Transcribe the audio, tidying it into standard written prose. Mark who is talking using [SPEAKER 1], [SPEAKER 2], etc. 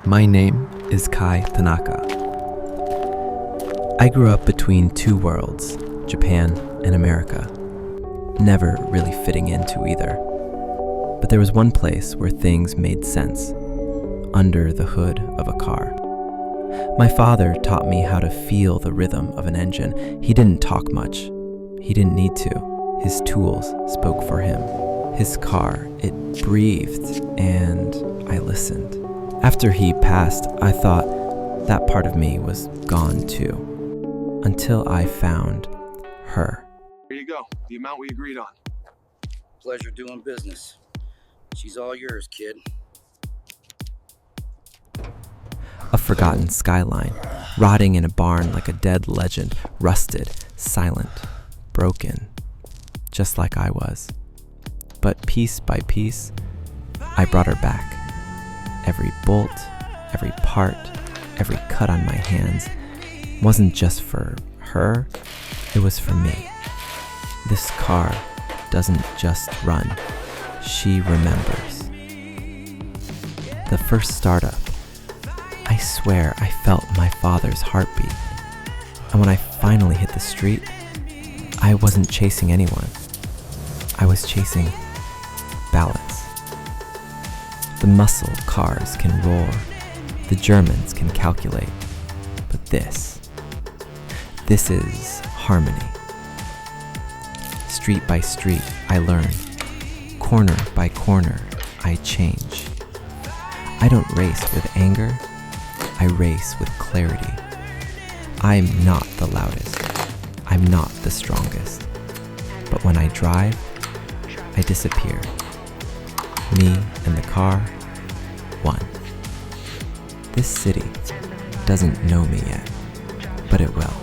[SPEAKER 1] My name is Kai Tanaka. I grew up between two worlds, Japan and America, never really fitting into either. But there was one place where things made sense, under the hood of a car. My father taught me how to feel the rhythm of an engine. He didn't talk much. He didn't need to. His tools spoke for him. His car, it breathed, and I listened. After he passed, I thought that part of me was gone too, until I found her.
[SPEAKER 2] Here you go, the amount we agreed on.
[SPEAKER 3] Pleasure doing business. She's all yours, kid.
[SPEAKER 1] A forgotten Skyline, rotting in a barn like a dead legend, rusted, silent, broken, just like I was. But piece by piece, I brought her back. Every bolt, every part, every cut on my hands wasn't just for her, it was for me. This car doesn't just run, she remembers. The first startup, I swear I felt my father's heartbeat. And when I finally hit the street, I wasn't chasing anyone. I was chasing balance. The muscle cars can roar, the Germans can calculate, but this is harmony. Street by street, I learn. Corner by corner, I change. I don't race with anger, I race with clarity. I'm not the loudest, I'm not the strongest, but when I drive, I disappear. Me and the car, one. This city doesn't know me yet, but it will.